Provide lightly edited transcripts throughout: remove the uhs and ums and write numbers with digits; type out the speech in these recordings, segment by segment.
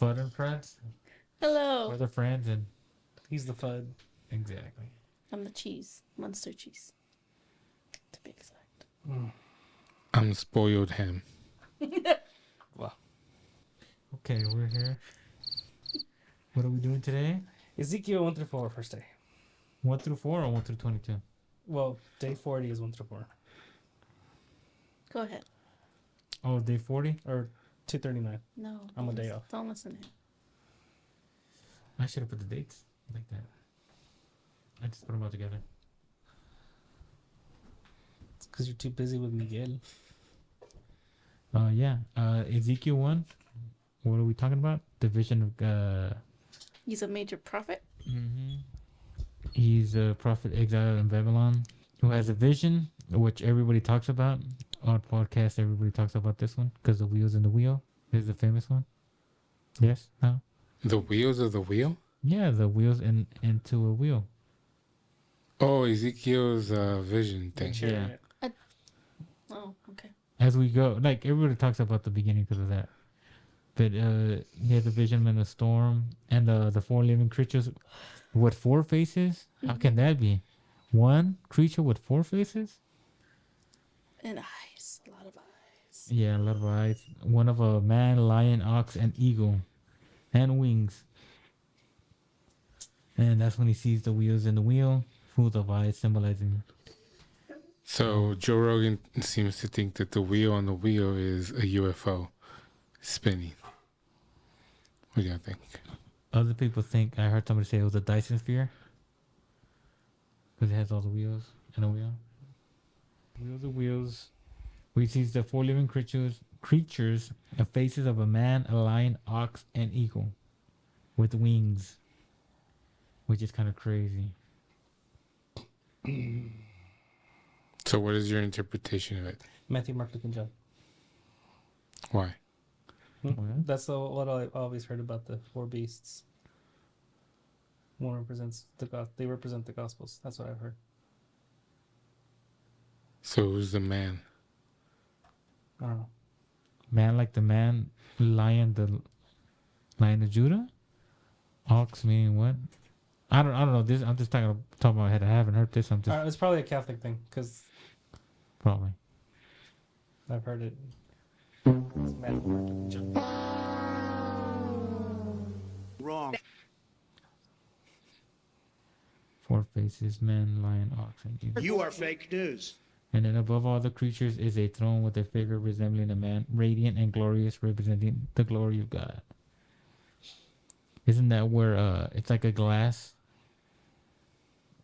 Fud and Friends. Hello. We're the friends and He's the FUD. exactly. I'm the cheese. Monster cheese. To be exact. I'm spoiled ham. Wow. Okay, we're here. What are we doing today? Ezekiel 1 through 4, first day. 1 through 4 or 1 through 22? Well, day 40 is 1 through 4. Go ahead. Oh, day 40? Or 239. No. I'm a day listen- off. Don't listen to him. I should have put the dates like that. I just put them all together. It's because you're too busy with Miguel. Yeah. Ezekiel 1. What are we talking about? The vision of He's a major prophet. He's a prophet exiled in Babylon who has a vision, which everybody talks about. On podcast, everybody talks about this one because the wheels in the wheel is the famous one. Yes? No? The wheels of the wheel? Yeah, the wheels into a wheel. Oh, Ezekiel's vision thing. Chariot. Oh, okay. As we go, like everybody talks about the beginning because of that. But he has a vision in a storm, and the 4 living creatures with 4 faces. How can that be? One creature with 4 faces? And eyes. A lot of eyes. Yeah, a lot of eyes. One of a man, lion, ox, and eagle, and wings. And that's when he sees the wheels in the wheel, full of eyes, symbolizing. So Joe Rogan seems to think that the wheel on the wheel is a UFO spinning. What do you think? Other people think, I heard somebody say it was a Dyson sphere. Because it has all the wheels in a wheel. Wheels of wheels. We see the 4 living creatures, the faces of a man, a lion, ox, and eagle. With wings. Which is kind of crazy. So what is your interpretation of it? Matthew, Mark, Luke, and John. Why? That's what I always heard about the 4 beasts. One represents they represent the Gospels. That's what I've heard. So who's the man? I don't know. Man like the man, lion the Lion of Judah? Ox meaning what? I don't know. This I'm just talking about my head. I haven't heard this. I'm just It's probably a Catholic thing because probably. I've heard it. It's Matthew, Mark, Luke, and John. Wrong. 4 faces, man, lion, ox, and eagle. You are fake news. And then above all the creatures is a throne with a figure resembling a man, radiant and glorious, representing the glory of God. Isn't that where it's like a glass?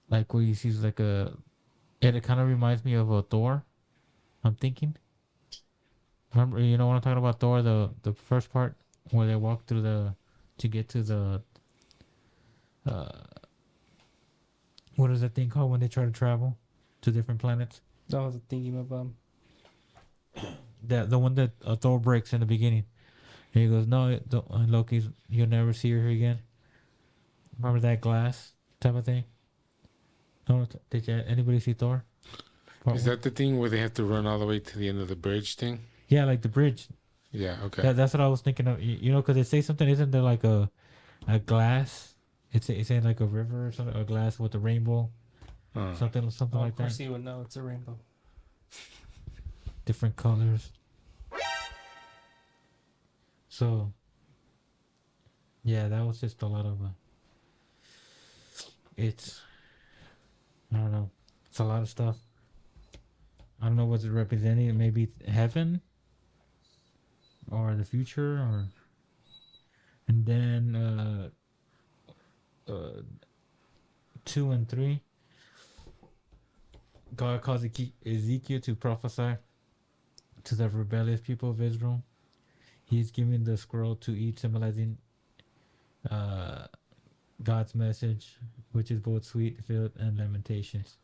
Like where you see like a... It kind of reminds me of a Thor, I'm thinking. Remember, you know what I'm talking about, Thor, the first part? Where they walk through to get to the... what is that thing called when they try to travel to different planets? That was a thinking of The one that Thor breaks in the beginning. And he goes, no, and Loki's, you'll never see her again. Remember that glass type of thing? No, did anybody see Thor? Is that the thing where they have to run all the way to the end of the bridge thing? Yeah, like the bridge. Yeah, okay. That's what I was thinking of. You know, because they say something, isn't there like a glass? It's saying like a river or something, a glass with a rainbow. Something like of that. course you would know. It's a rainbow. Different colors. So, yeah, that was just a lot of. I don't know. It's a lot of stuff. I don't know what's it representing. Maybe heaven, or the future, or. And then 2 and 3. God calls Ezekiel to prophesy to the rebellious people of Israel. He is giving the scroll to each, symbolizing God's message, which is both sweet, filled, and lamentations.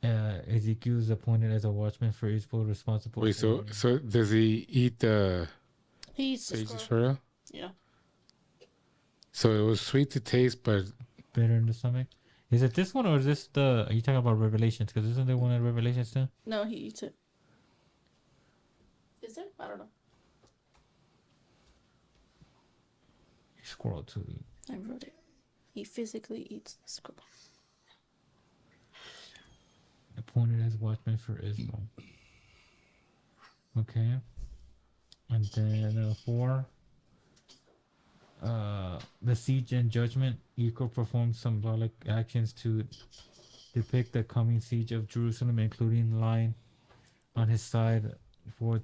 Ezekiel is appointed as a watchman for Israel, responsible. Wait, so does he eat the He eats the pages scroll. for real? Yeah. So it was sweet to taste, but bitter in the stomach. Is it this one or is this the? Are you talking about Revelations? Because isn't there one in Revelations too? No, he eats it. Is there? I don't know. scroll to it. I wrote it. He physically eats the scroll. Appointed as watchman for Israel. Okay. And then 4. The siege and judgment. Eco performed symbolic actions to depict the coming siege of Jerusalem, including lying on his side for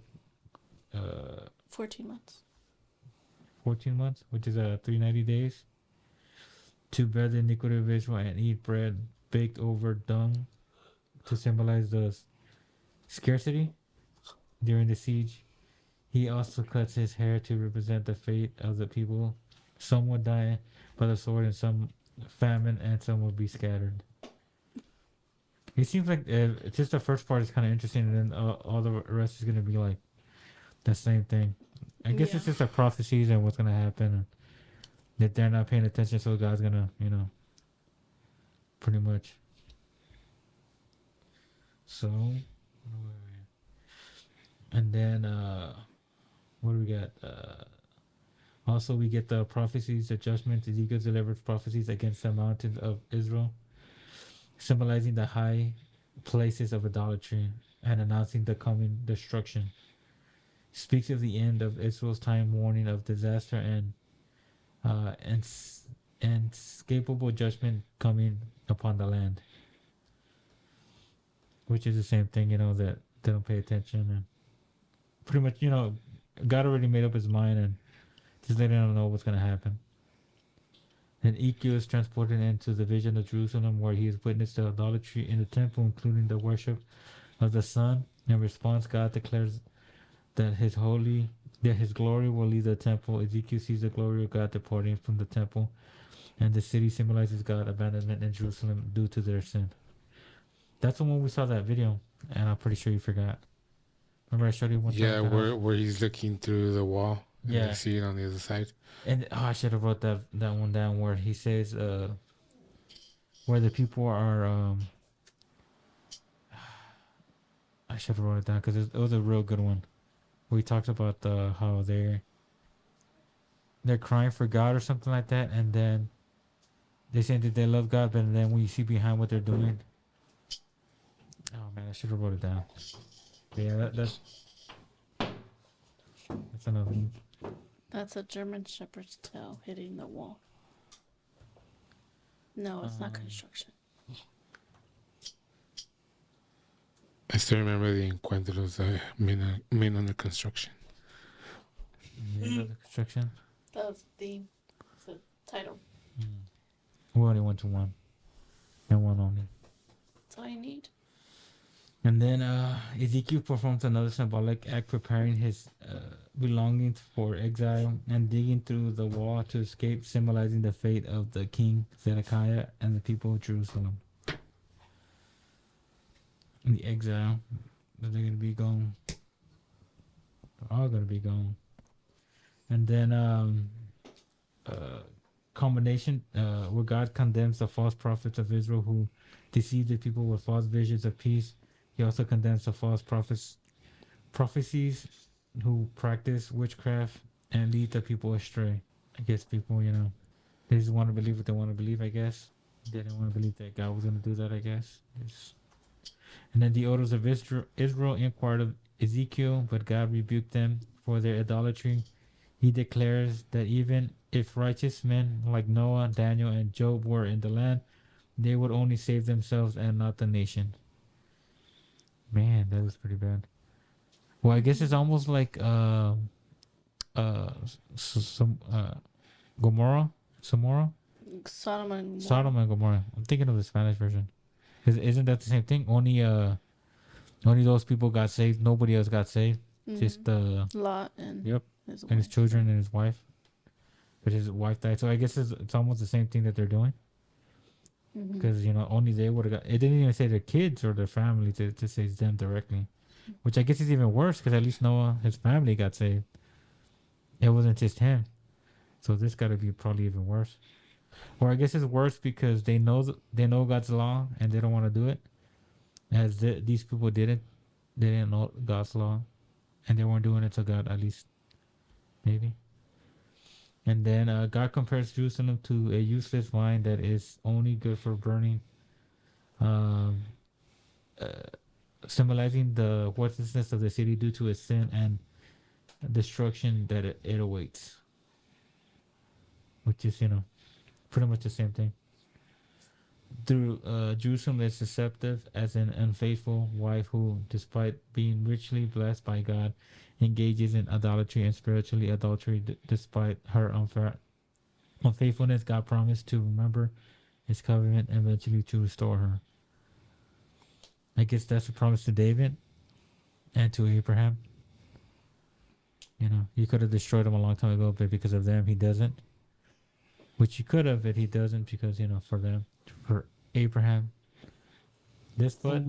14 months. 14 months, which is 390 days, to bear the iniquity of Israel and eat bread baked over dung to symbolize the scarcity during the siege. He also cuts his hair to represent the fate of the people. Some would die by the sword, and some famine, and some will be scattered. It seems like just the first part is kind of interesting, and then all the rest is going to be like the same thing. I guess it's just the prophecies and what's going to happen. And that they're not paying attention, so God's going to, pretty much. So, and then, what do we got? Also, we get the prophecies, the judgment. Ezekiel delivers prophecies against the mountains of Israel, symbolizing the high places of idolatry and announcing the coming destruction. Speaks of the end of Israel's time, warning of disaster and inescapable judgment coming upon the land. Which is the same thing, that they don't pay attention, and pretty much, God already made up his mind and just letting them know what's going to happen. And Ezekiel is transported into the vision of Jerusalem, where he has witnessed the idolatry in the temple, including the worship of the sun. In response, God declares that his glory will leave the temple. Ezekiel sees the glory of God departing from the temple, and the city symbolizes God's abandonment in Jerusalem due to their sin. That's the one we saw that video, and I'm pretty sure you forgot. Remember I showed you one time? Yeah, where he's looking through the wall. And Yeah. you see it on the other side. And I should have wrote that one down, where he says where the people are I should have wrote it down because it was a real good one. We talked about how they're crying for God or something like that, and then they say that they love God, but then when you see behind what they're doing, oh man, I should have wrote it down. But yeah, that's another one. That's a German Shepherd's tail hitting the wall. No, it's not construction. I still remember the encuentros of men under construction. Yeah, the construction. That was the title. We only went to one, and one only. That's all you need. And then Ezekiel performs another symbolic act, preparing his belongings for exile and digging through the wall to escape, symbolizing the fate of the king Zedekiah and the people of Jerusalem. In the exile, they're going to be gone. They're all going to be gone. And then combination where God condemns the false prophets of Israel who deceive the people with false visions of peace. He also condemns the false prophecies who practice witchcraft and lead the people astray. I guess people, they just want to believe what they want to believe, I guess. They didn't want to believe that God was going to do that, I guess. And then the elders of Israel inquired of Ezekiel, but God rebuked them for their idolatry. He declares that even if righteous men like Noah, Daniel, and Job were in the land, they would only save themselves and not the nation. Man, that was pretty bad. Well, I guess it's almost like Gomorrah, Sodom and Gomorrah. I'm thinking of the Spanish version. Isn't that the same thing? Only those people got saved. Nobody else got saved. Just Lot and his children and his wife. But his wife died. So I guess it's almost the same thing that they're doing. Because only they would have got. It didn't even say their kids or their family to say them directly, which I guess is even worse because at least Noah, his family got saved. It wasn't just him, so this got to be probably even worse. Or I guess it's worse because they know God's law and they don't want to do it, as these people didn't. They didn't know God's law, and they weren't doing it to God at least, maybe. And then God compares Jerusalem to a useless vine that is only good for burning, um, uh, symbolizing the worthlessness of the city due to its sin and destruction that it awaits. Which is, pretty much the same thing. Through Jerusalem is deceptive as an unfaithful wife who, despite being richly blessed by God, engages in idolatry and spiritually adultery. Despite her unfaithfulness, God promised to remember His covenant and eventually to restore her. I guess that's a promise to David and to Abraham. He could have destroyed them a long time ago, but because of them, He doesn't. Which He could have, but He doesn't because, for Abraham. This but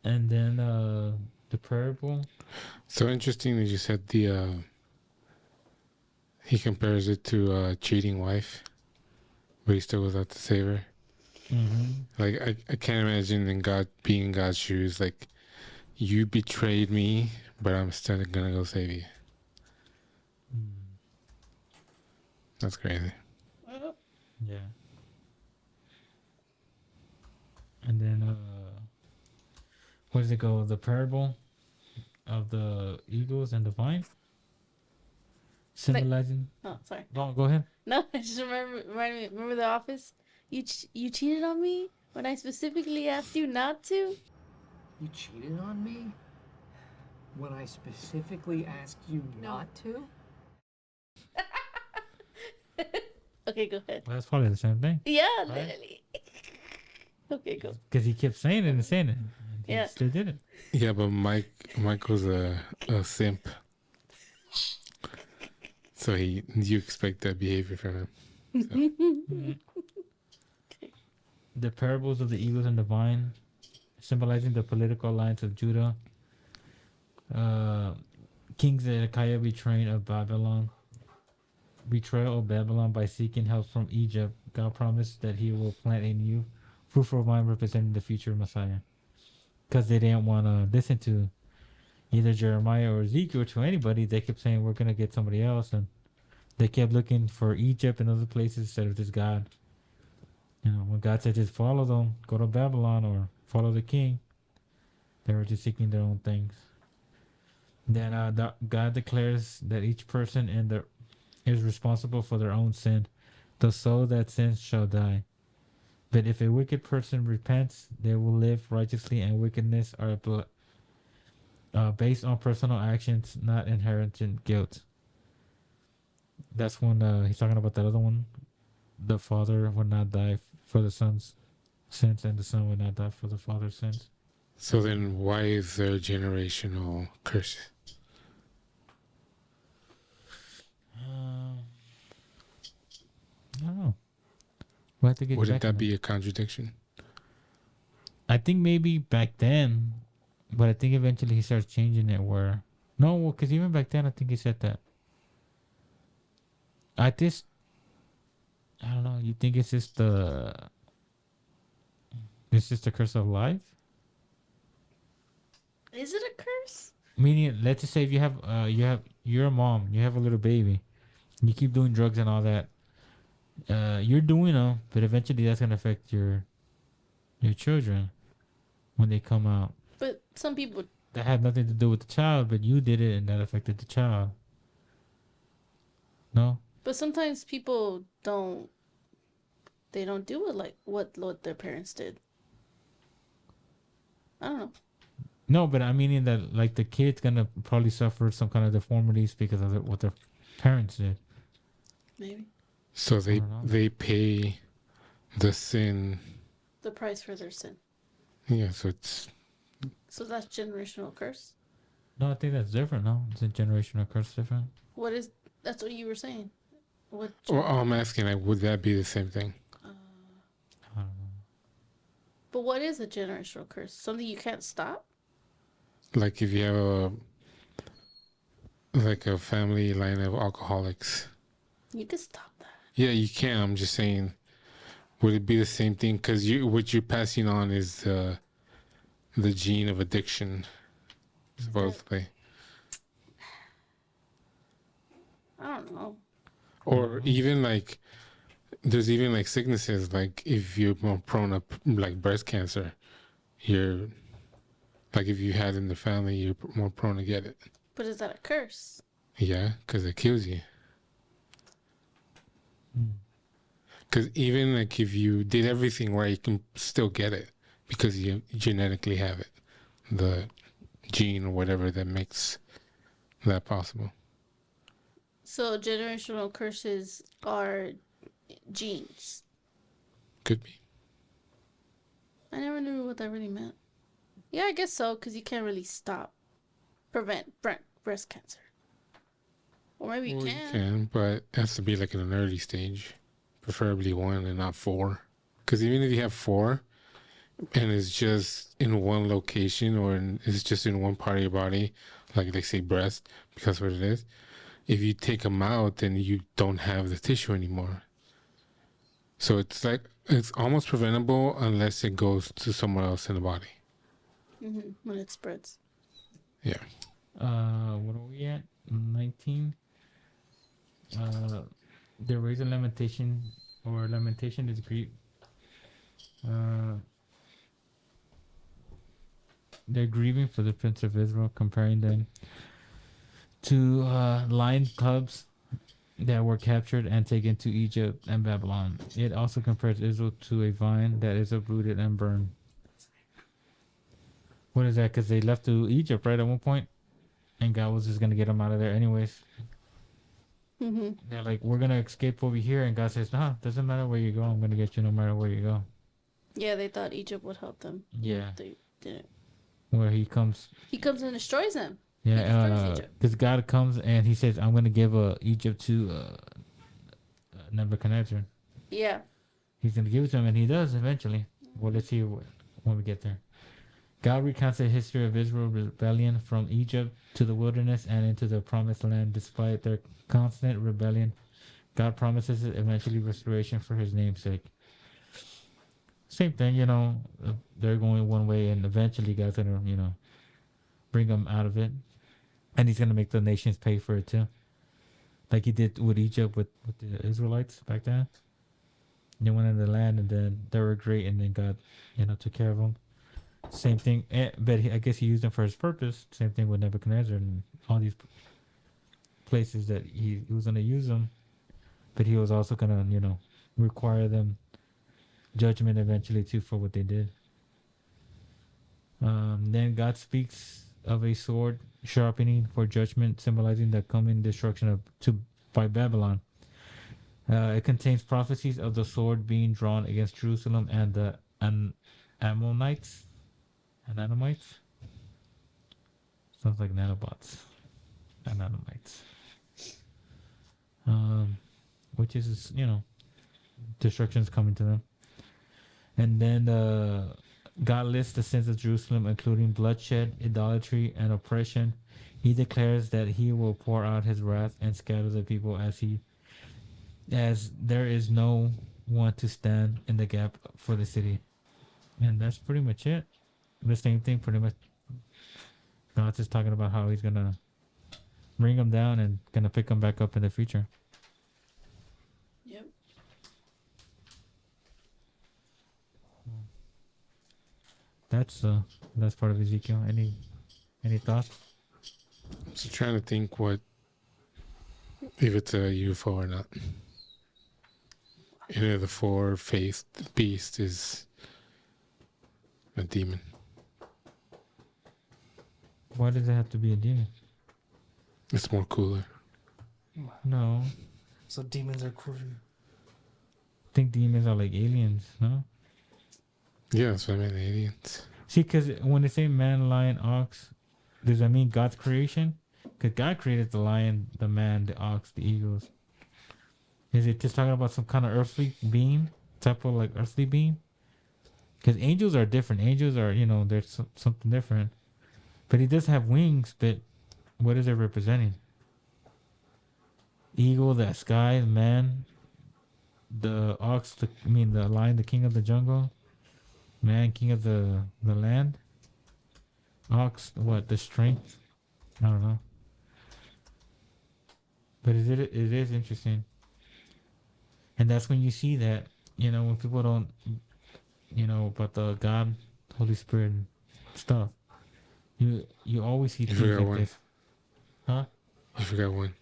and then the parable. So interesting that you said he compares it to a cheating wife, but he still goes out to save her. Mm-hmm. Like I can't imagine being in God's shoes. Like, you betrayed me, but I'm still gonna go save you. That's crazy. Yeah. And then where does it go? The parable of the eagles and the vine, symbolizing. Oh, sorry. Go ahead. No, I just remember The Office. You cheated on me when I specifically asked you not to. You cheated on me? When I specifically asked you not to? Okay, go ahead. Well, that's probably the same thing. Yeah, Right? literally. Okay, go. Because he kept saying it and saying it. And he Yeah. still did it. Yeah, but Michael's a simp, so you expect that behavior from him. The parables of the eagles and the vine, symbolizing the political alliance of Judah. King Zedekiah betrayal of Babylon by seeking help from Egypt. God promised that He will plant a new fruitful vine representing the future Messiah. Because they didn't want to listen to either Jeremiah or Ezekiel, to anybody. They kept saying, we're going to get somebody else. And they kept looking for Egypt and other places instead of this God. When God said just follow them, go to Babylon or follow the king, they were just seeking their own things. Then God declares that each person is responsible for their own sin. The soul that sins shall die. But if a wicked person repents, they will live righteously, and wickedness are based on personal actions, not inherent guilt. That's when he's talking about that other one. The father would not die for the son's sins, and the son would not die for the father's sins. So then, why is there generational curse? I don't know. We'll have to get Wouldn't back on that be a contradiction? I think maybe back then, but I think eventually he starts changing it where... No, because even back then, I think he said that. I don't know. You think it's just the curse of life? Is it a curse? Meaning, let's just say if you're a mom, you have a little baby, you keep doing drugs and all that. You're doing them, but eventually that's gonna affect your children when they come out. But some people. That had nothing to do with the child, but you did it, and that affected the child. No. But sometimes people don't. They don't do it like what their parents did. I don't know. No, but I mean that like the kid's gonna probably suffer some kind of deformities because of what their parents did. Maybe. So they pay the sin. The price for their sin. Yeah, so it's... So that's generational curse? No, I think that's different. No, it's a generational curse different. What is... That's what you were saying. What? Well, I'm asking, like, would that be the same thing? I don't know. But what is a generational curse? Something you can't stop? Like if you have a family line of alcoholics. You can stop that. Yeah, you can. I'm just saying, would it be the same thing? Because what you're passing on is the gene of addiction, supposedly. Oh. Or even like, there's even like sicknesses, like if you're more prone to like breast cancer, you're like, if you had it in the family, you're more prone to get it. But is that a curse? Yeah, because it kills you. Mm. Because even like if you did everything right, you can still get it because you genetically have it, the gene or whatever that makes that possible. So generational curses are genes. Could be. I never knew what that really meant. Yeah, I guess so, because you can't really prevent breast cancer. Or maybe you Well, can. but it has to be like in an early stage, preferably 1 and not 4. Because even if you have 4 and it's just in one location or it's just in one part of your body, like they say breast, because what it is, if you take them out, then you don't have the tissue anymore. So it's like, it's almost preventable unless it goes to somewhere else in the body. When it spreads. Yeah. What are we at? 19. The raise of lamentation or lamentation is grief. They're grieving for the Prince of Israel, comparing them to lion cubs that were captured and taken to Egypt and Babylon. It also compares Israel to a vine that is uprooted and burned. What is that? Because they left to Egypt, right, at one point, and God was just going to get them out of there anyways. They're like, we're going to escape over here, and God says, nah, doesn't matter where you go, I'm going to get you no matter where you go. Yeah, they thought Egypt would help them. Yeah. They didn't. Where he comes. He comes and destroys them. Yeah, because God comes and he says, I'm going to give Egypt to Nebuchadnezzar. Yeah. He's going to give it to him, and he does eventually. Well, let's see when we get there. God recounts the history of Israel's rebellion from Egypt to the wilderness and into the promised land. Despite their constant rebellion, God promises eventually restoration for his name's sake. Same thing, they're going one way, and eventually God's going to, bring them out of it. And he's going to make the nations pay for it too. Like he did with Egypt with the Israelites back then. They went into the land, and then they were great, and then God, took care of them. Same thing, but I guess he used them for his purpose. Same thing with Nebuchadnezzar and all these places that he was going to use them. But he was also going to, require them judgment eventually too for what they did. Then God speaks of a sword sharpening for judgment, symbolizing the coming destruction by Babylon. It contains prophecies of the sword being drawn against Jerusalem and the Ammonites. Anamites? Sounds like nanobots. Anamites. Which is, destruction's coming to them. And then God lists the sins of Jerusalem, including bloodshed, idolatry, and oppression. He declares that he will pour out his wrath and scatter the people as there is no one to stand in the gap for the city. And that's pretty much it. The same thing, pretty much. God's just talking about how he's gonna bring them down and gonna pick them back up in the future. Yep. That's part of Ezekiel. Any thoughts? I'm just trying to think if it's a UFO or not. Any of the 4-faced beast is a demon. Why does it have to be a demon? It's more cooler. No. So demons are cool. I think demons are like aliens, no? Yeah, that's what I meant, aliens. See, because when they say man, lion, ox, does that mean God's creation? Because God created the lion, the man, the ox, the eagles. Is it just talking about some kind of earthly being? Type of like earthly being? Because angels are different. Angels are, they're something different. But he does have wings, but what is it representing? Eagle, the sky, man. The ox, the lion, the king of the jungle. Man, king of the land. Ox, what? The strength? I don't know. But it is interesting, and that's when you see that, when people don't, about the God, Holy Spirit and stuff. You always see You things forgot like one. this, huh? I forgot one.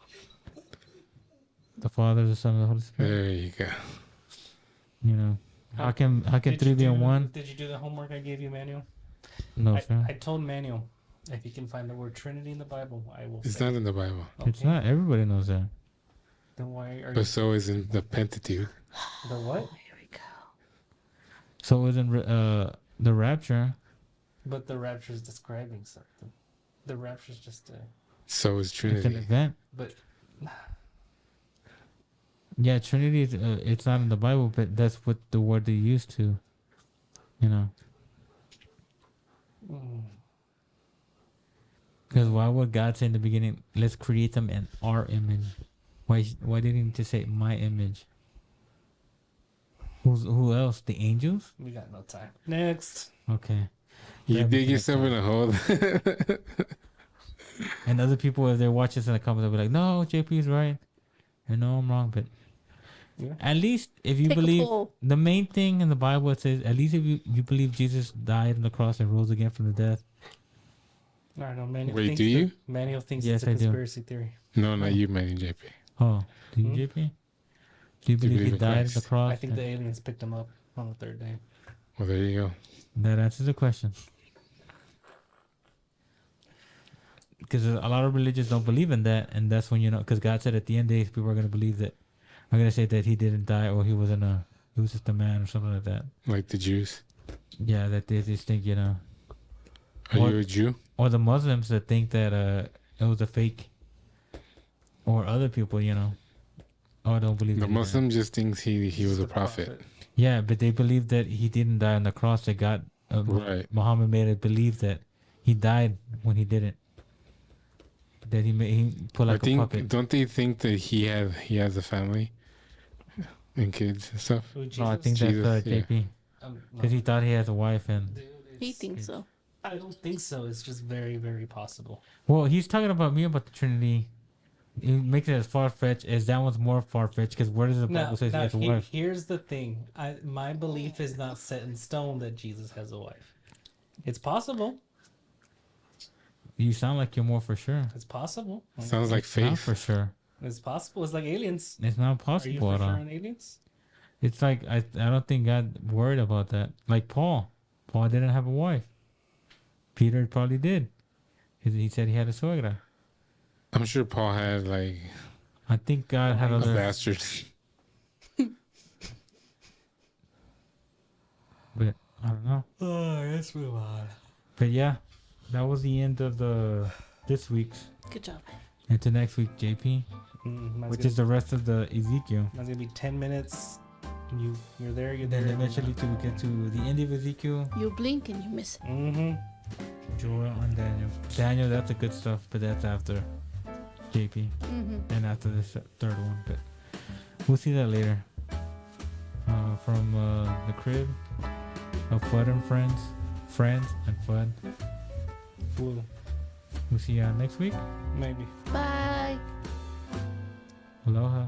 The Father, the Son, and the Holy Spirit. There you go. How can Did three you be in do- one? Did you do the homework I gave you, Manuel? No, sir. I told Manuel, if you can find the word Trinity in the Bible, I will. It's say not it. in the Bible, It's Okay. not. Everybody knows that. Then why are you? but so is in the Pentateuch. The what? Here we go. So it wasn't the rapture. But the rapture is describing something. The rapture is just a. So is It's an Trinity. event. But Yeah, Trinity is. It's not in the Bible, but that's what the word they used to. Because why would God say in the beginning, "Let's create them in our image"? Why didn't he just say "my image"? Who else? The angels? we got no time. Next. Okay. You That'd be dig yourself in a hole. And other people, if they watch this in the comments, they'll be like, "No, JP's right," and "No, I'm wrong." But Yeah. at least if you Pick a believe poll. the main thing in the Bible, it says at least if you believe Jesus died on the cross and rose again from the death. I don't know. Manuel Wait, thinks do you? Manuel thinks Yes, it's a I do. conspiracy theory. No, not you, man, JP. Oh, do you, Hmm? JP? Do you believe believe he in died on Christ? the cross? I think the aliens picked him up on the third day. Well, there you go. That answers the question. Because a lot of religions don't believe in that, and that's when because God said at the end days people are gonna believe that, are gonna say that he didn't die or he was just a man or something like that. Like the Jews. Yeah, that they just think Are Or- you a Jew? or the Muslims that think that it was a fake, or other people or don't believe The that he died. Muslim just thinks he was Just a prophet. Yeah, but they believe that he didn't die on the cross. That God, Right. Muhammad made it believe that he died when he didn't. That he put like I a think puppet. don't they think that he has a family and kids and stuff? Who, Jesus? No, I think Jesus, that's yeah. JP No. because he thought he has a wife and. Dude, He it's- thinks so. I don't think so. It's just very, very possible. Well, he's talking about me about the Trinity. He makes it as far fetched as that one's more far fetched because where does the Bible Now, say he has a wife? here's the thing. My belief is not set in stone that Jesus has a wife. It's possible. You sound like you're more for sure. It's possible. Sounds like Not faith. for sure. It's possible. It's like aliens. It's not Are you possible for at sure all. on aliens? It's like I don't think God worried about that. Like Paul. Paul didn't have a wife. Peter probably did. He said he had a suegra. I'm sure Paul had like I think God had a other. bastard. But I don't know. Oh, let's move on. But yeah, that was the end of this week's. Good job. Into next week, JP, which is the rest of the Ezekiel. That's gonna be 10 minutes. You're there. You're Then there. eventually to get to the end of Ezekiel, You blink and you miss it. Mm-hmm. Joel and Daniel. Daniel, that's the good stuff, but that's after JP Mm-hmm. and after this third one. But we'll see that later. From the crib of Fudd and friends and Fudd. Cool. We'll see you next week. Maybe. Bye. Aloha.